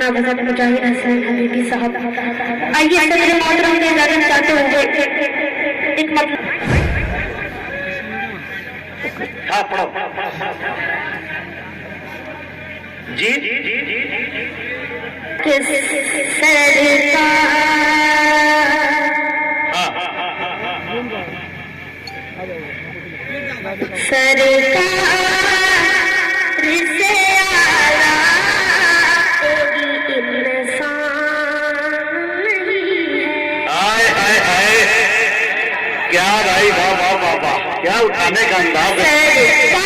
जनाब हज़रत मुजाहिद हसन हबीबी साहब। आइए सदर मोहतरम ने इजाज़त चाहते हुए एक मतलब जी जी जी जी जी क्या भाई, वाह वाह वाह वाह, क्या उठाने का अंदाज है।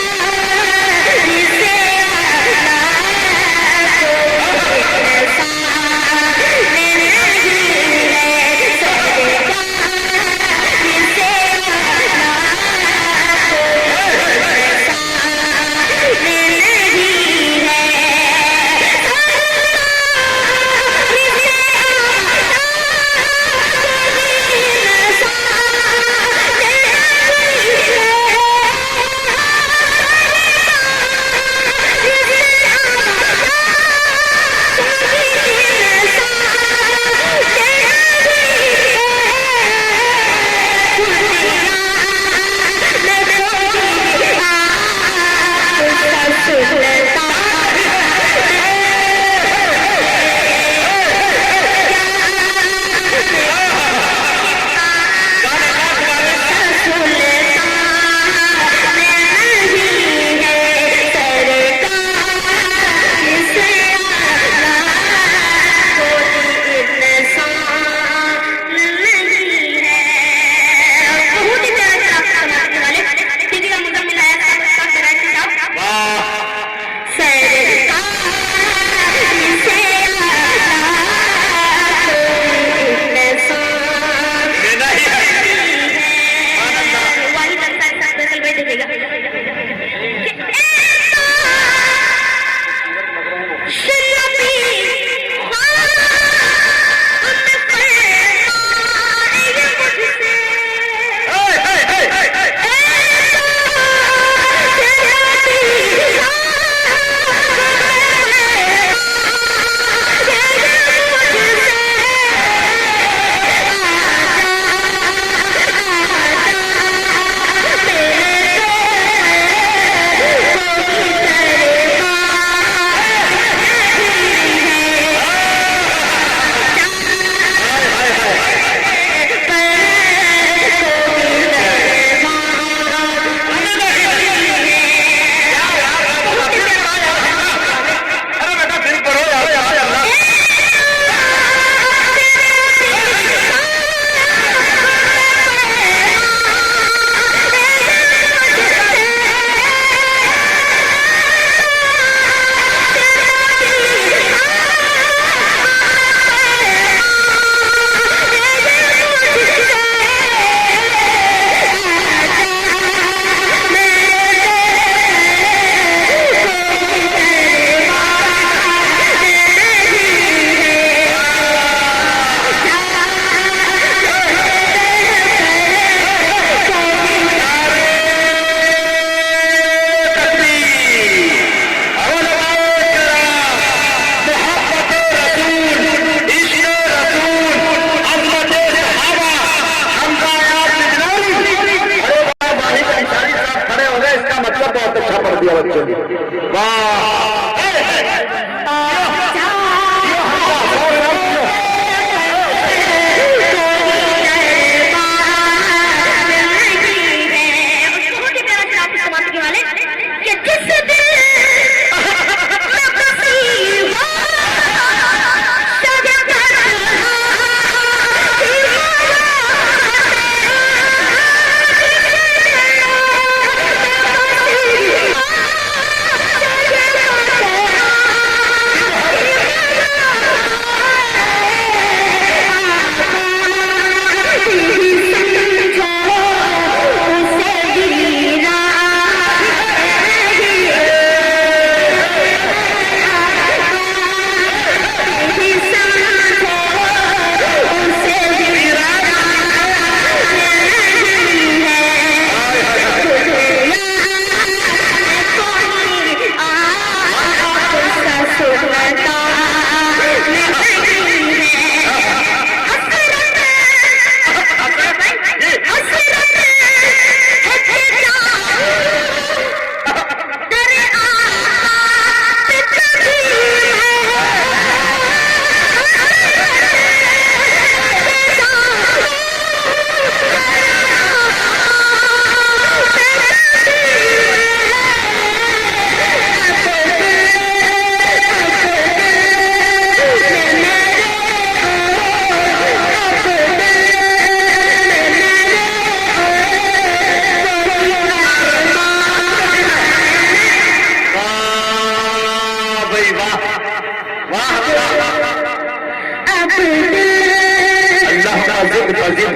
जिद फजिद।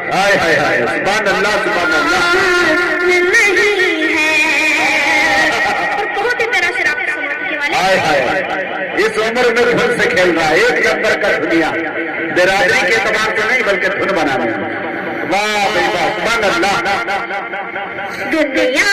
हाय हाय हाय, सुभान अल्लाह सुभान अल्लाह। नहीं है और बहुत ही तरह से रात समाप्ति वाले। हाय हाय, इस उम्र में धुन से खेल रहा है, एक नंबर का दुनिया, बिरादरी के एतबार से नहीं बल्कि धुन बनाने में। वाह भाई वाह, सुभान अल्लाह। दुनिया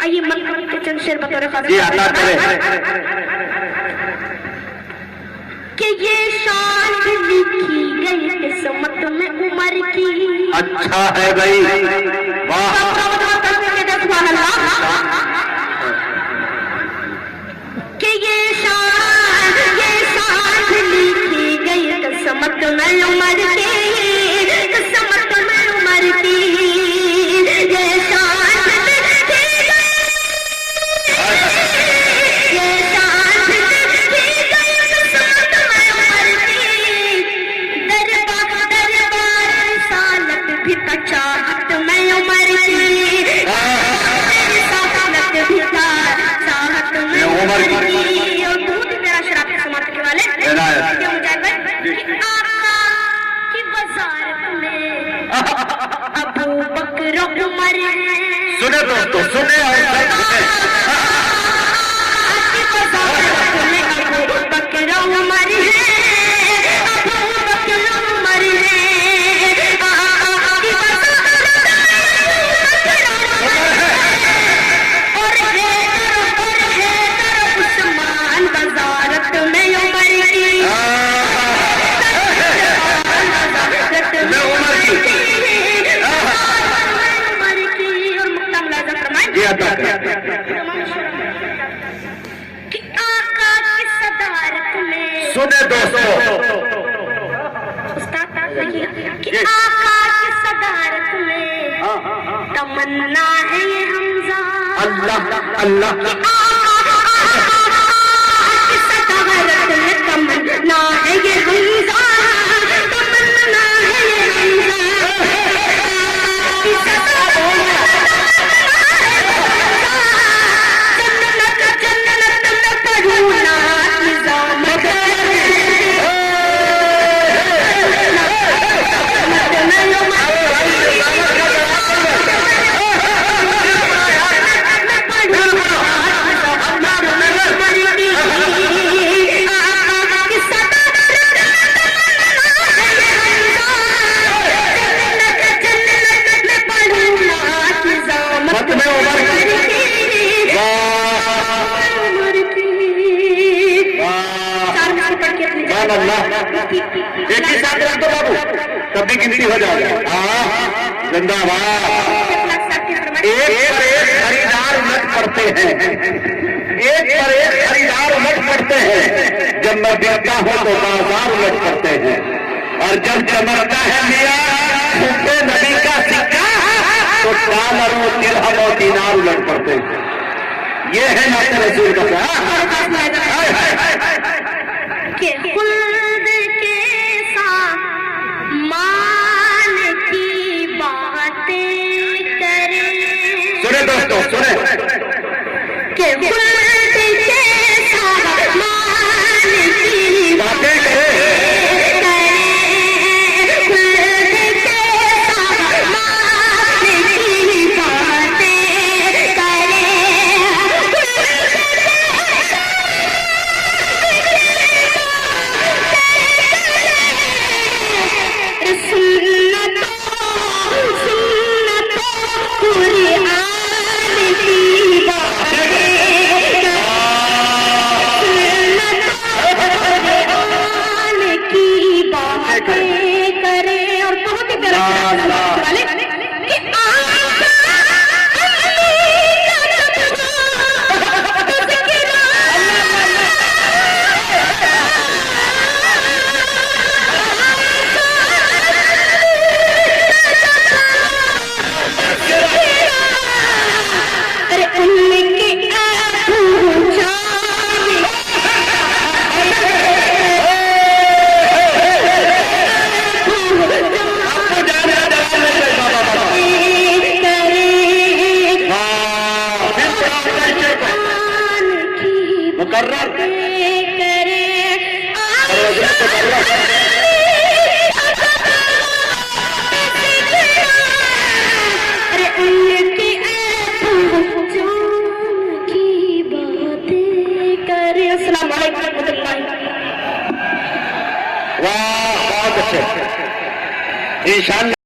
आइए मन के चंद शेर बतौर कि ये शान लिखी गई किस्मत में उम्र की। अच्छा है भाई, वाह। कि ये शान लिखी गई किस्मत में उम्र की, किस्मत में उम्र की। अबू बकर उमर सुने दोस्तों, सुने अबू बकर उमर है, अबू बकर उमर है, और उस्मान वजारत में उमर की। कि आका की सदारत में, सुने दोस्तों, कि आका की सदारत में तमन्ना है ये हमजा। अल्लाह अल्लाह, की सदारत में तमन्ना है ये हमजा, तमन्ना है ये हमजा। एक ही साथ रख दो बाबू, तब भी गिनती हो जाएगा। हाँ जिंदाबाद। एक पर एक खरीदार उलट पड़ते हैं, एक पर एक खरीदार उलट पड़ते हैं। जब मैं बिकता हूँ तो बाजार उलट पड़ते हैं, और जब चमकता है मियाँ खूबे नबी का सिक्का तो डॉलर और दिरहम और दीनार उलट पड़ते हैं। ये है नाते रसूल का। के खुल्द के सामान की बातें करें। सुने दोस्तों, सुने के खुल्द के सामान की बातें करें। से कर लो। अरे उनकी आंखों की बातें करे। अस्सलाम वालेकुम रहमतुल्लाहि। वाह, बहुत अच्छे। इंशाअल्लाह